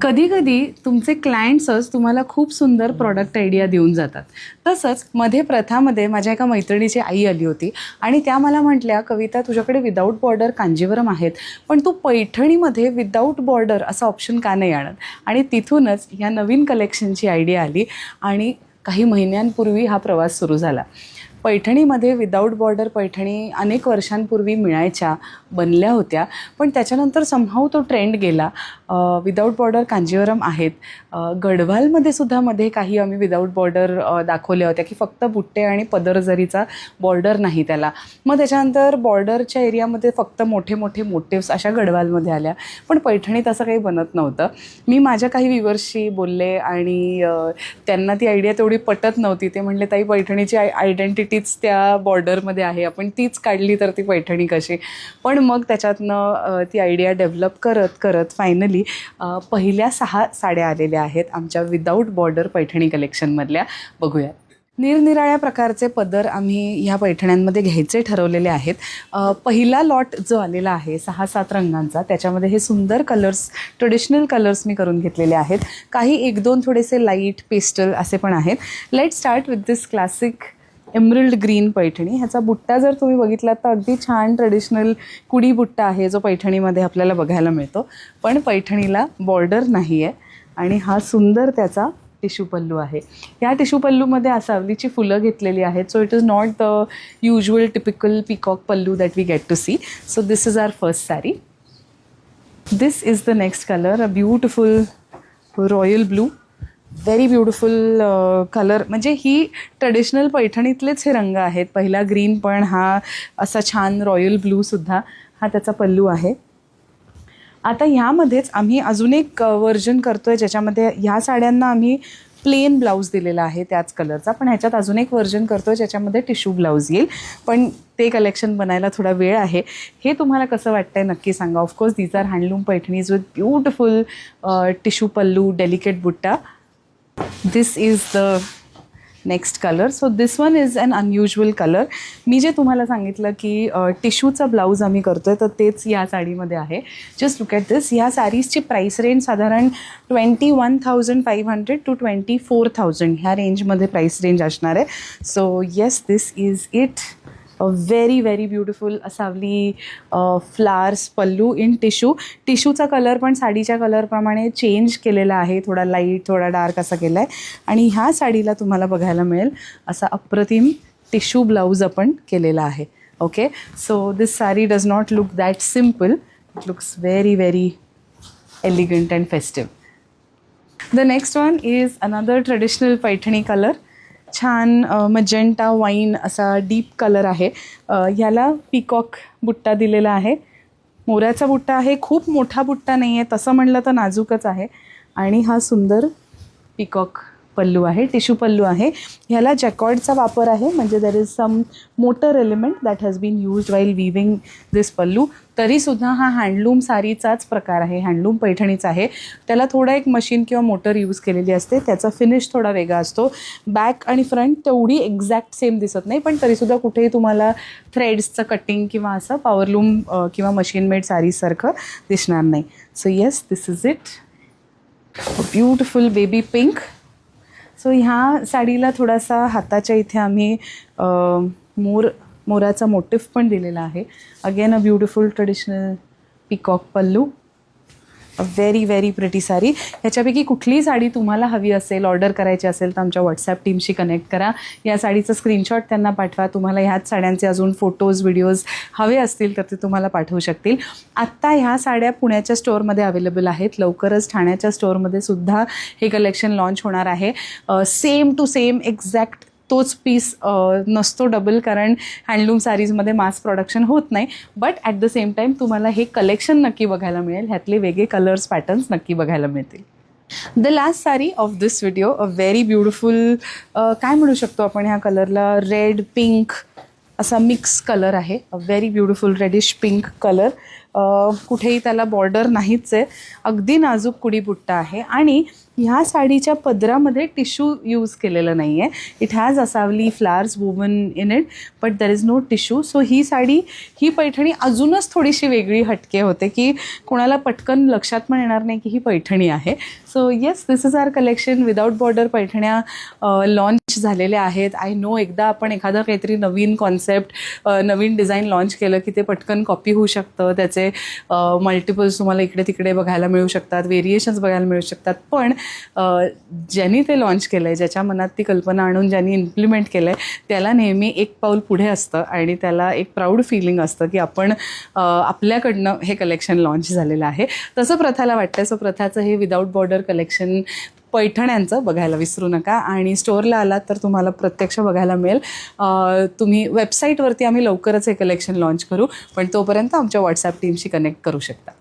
कधी कधी तुमचे क्लायंट्सच तुम्हाला खूप सुंदर प्रॉडक्ट आयडिया देऊन जातात. तसंच मध्ये प्रथामध्ये माझ्या एका मैत्रिणीची आई आली होती आणि त्या मला म्हटल्या, कविता तुझ्याकडे विदाऊट बॉर्डर कांजीवरम आहेत, पण तू पैठणीमध्ये विदाऊट बॉर्डर असा ऑप्शन का नाही आणत. आणि तिथूनच ह्या नवीन कलेक्शनची आयडिया आली आणि काही महिन्यांपूर्वी हा प्रवास सुरू झाला. पैठणीमध्ये विदाऊट बॉर्डर पैठणी अनेक वर्षांपूर्वी मिळायच्या, बनल्या होत्या, पण त्याच्यानंतर समहाऊ तो ट्रेंड गेला. विदाऊट बॉर्डर कांजीवरम आहेत. गढवालमध्ये सुद्धा मध्ये काही आम्ही विदाऊट बॉर्डर दाखवल्या होत्या की फक्त बुट्टे आणि पदर जरीचा बॉर्डर नाही त्याला. मग त्याच्यानंतर बॉर्डरच्या एरियामध्ये फक्त मोठे मोठे मोटिव्स अशा गढवालमध्ये आल्या, पण पैठणीत असं काही बनत नव्हतं. मी माझ्या काही व्ह्युअर्सशी बोलले आणि त्यांना ती आयडिया तेवढी पटत नव्हती. ते म्हणले, ताई पैठणीची आयडेंटिटीच त्या बॉर्डरमध्ये आहे, आपण तीच काढली तर ती पैठणी कशी. पण मग त्याच्यातनं ती आयडिया डेव्हलप करत करत फायनली पहिल्या 6 साड्या आलेल्या आहेत आमच्या विदाऊट बॉर्डर पैठणी कलेक्शनमधल्या. बघूया. निरनिराळ्या प्रकारचे पदर आम्ही ह्या पैठण्यांमध्ये घ्यायचे ठरवलेले आहेत. पहिला लॉट जो आलेला आहे 6-7 रंगांचा, त्याच्यामध्ये हे सुंदर कलर्स, ट्रेडिशनल कलर्स मी करून घेतलेले आहेत. काही 1-2 थोडेसे लाईट पेस्टल असे पण आहेत. Let start with this classic emerald green Paithani. ह्याचा बुट्टा जर तुम्ही बघितलात तर अगदी छान ट्रेडिशनल कुडी बुट्टा आहे जो पैठणीमध्ये आपल्याला बघायला मिळतो, पण पैठणीला बॉर्डर नाही आहे. आणि हा सुंदर त्याचा टिश्यू पल्लू आहे. या टिश्यू पल्लूमध्ये असावलीची फुलं घेतलेली आहेत. So it is not the usual typical peacock pallu that we get to see. So this is our first sari. This is the next colour, a beautiful royal blue. Very beautiful colour. म्हणजे ही traditional पैठणीतलेच हे रंग आहेत. पहिला green, पण हा असा छान रॉयल ब्लूसुद्धा हा त्याचा पल्लू आहे. आता ह्यामध्येच आम्ही अजून एक व्हर्जन करतो आहे ज्याच्यामध्ये ह्या साड्यांना आम्ही प्लेन ब्लाऊज दिलेला आहे त्याच कलरचा, पण ह्याच्यात अजून एक व्हर्जन करतो आहे ज्याच्यामध्ये टिश्यू ब्लाऊज येईल, पण ते कलेक्शन बनायला थोडा वेळ आहे. हे तुम्हाला कसं वाटतं आहे नक्की सांगा. Of course these are handloom Paithanis with beautiful tissue pallu, delicate butta. This is the next color. So this one is an unusual color. मी जे तुम्हाला सांगितलं की टिश्यूचा ब्लाऊज आम्ही करतो आहे तर तेच या साडीमध्ये आहे. जस्ट लुक ॲट दिस. ह्या साडीजची प्राईस रेंज साधारण 21,500 to 24,000 ह्या रेंजमध्ये प्राईस रेंज असणार आहे. So yes, this is it. Very very beautiful Asawali flowers pallu in tissue. टिश्यूचा कलर पण साडीच्या कलरप्रमाणे चेंज केलेला आहे, थोडा लाईट थोडा डार्क असा केला आहे. आणि ह्या साडीला तुम्हाला बघायला मिळेल असा अप्रतिम टिश्यू ब्लाऊज आपण केलेला आहे. Okay, so this sari does not look that simple. It looks very very elegant and festive. The next one is another traditional Paithani colour. छान मजेंटा वाईन असा डीप कलर आहे. ह्याला पीकॉक बुट्टा दिलेला आहे. मोऱ्याचा बुट्टा आहे, खूप मोठा बुट्टा नाही आहे, तसं म्हणलं तर नाजूकच आहे. आणि हा सुंदर पीकॉक पल्लू आहे, टिश्यू पल्लू आहे. ह्याला जॅकॉर्डचा वापर आहे, म्हणजे there is some motor element that has been used while weaving this pallu. तरीसुद्धा हा हँडलूम साडीचाच प्रकार आहे, हँडलूम पैठणीचा आहे. त्याला थोडा एक मशीन किंवा मोटर यूज केलेली असते, त्याचा फिनिश थोडा वेगळा असतो. बॅक आणि फ्रंट तेवढी एक्झॅक्ट सेम दिसत नाही, पण तरीसुद्धा कुठेही तुम्हाला थ्रेड्सचं कटिंग किंवा असं पॉवरलूम किंवा मशीन मेड साडीसारखं दिसणार नाही. So yes, this is it. Beautiful baby pink. So ह्या साडीला थोडासा हाताच्या इथे आम्ही मोराचा मोटिफ पण दिलेला आहे. Again a beautiful traditional peacock pallu. A very very pretty sari. ह्याच्यापैकी कुठलीही साडी तुम्हाला हवी असेल, ऑर्डर करायची असेल तर आमच्या व्हॉट्सॲप टीमशी कनेक्ट करा. या साडीचं स्क्रीनशॉट त्यांना पाठवा. तुम्हाला ह्याच साड्यांचे अजून फोटोज व्हिडिओज हवे असतील तर ते तुम्हाला पाठवू शकतील. आत्ता ह्या साड्या पुण्याच्या स्टोअरमध्ये अवेलेबल आहेत. लवकरच ठाण्याच्या स्टोअरमध्ये सुद्धा हे कलेक्शन लॉन्च होणार आहे. सेम टू सेम एक्झॅक्ट तोच पीस नसतो डबल, कारण हँडलूम साडीजमध्ये मास प्रोडक्शन होत नाही. But at the same time तुम्हाला हे कलेक्शन नक्की बघायला मिळेल. ह्यातले वेगळे कलर्स पॅटर्न्स नक्की बघायला मिळतील. The last sari of this video, a very beautiful, काय म्हणू शकतो आपण ह्या कलरला, रेड पिंक असा मिक्स कलर आहे. A very beautiful reddish pink colour. कुठेही त्याला बॉर्डर नाहीच आहे, अगदी नाजूक कुडी बुट्टा आहे. आणि ह्या साडीच्या पदरामध्ये टिश्यू यूज केलेलं नाही आहे. It has Asawali flowers woven in it but there is no tissue. So ही साडी, ही पैठणी अजूनच थोडीशी वेगळी हटके होते की कोणाला पटकन लक्षात पण येणार नाही की ही पैठणी आहे. So yes, this is our collection. Without border पैठण्या लॉन्च झालेल्या आहेत. आय नो, एकदा आपण एखादं काहीतरी नवीन कॉन्सेप्ट, नवीन डिझाईन लॉन्च केलं की ते पटकन कॉपी होऊ शकतं. त्याचे मल्टिपल्स तुम्हाला इकडे तिकडे बघायला मिळू शकतात, व्हेरिएशन्स बघायला मिळू शकतात. पण ज्यांनी ते लॉन्च केलं आहे, ज्याच्या मनात ती कल्पना आणून ज्यांनी इम्प्लिमेंट केलं आहे, त्याला नेहमी एक पाऊल पुढे असतं आणि त्याला एक प्राऊड फिलिंग असतं की आपण आपल्याकडनं हे कलेक्शन लॉन्च झालेलं आहे. तसं प्रथाला वाटतं. सो प्रथाचं हे विदाऊट बॉर्डर कलेक्शन पैठण्यांचं बघायला विसरू नका आणि स्टोअरला आलात तर तुम्हाला प्रत्यक्ष बघायला मिळेल. तुम्ही वेबसाईटवरती आम्ही लवकरच हे कलेक्शन लॉन्च करू, पण तोपर्यंत आमच्या व्हॉट्सॲप टीमशी कनेक्ट करू शकता.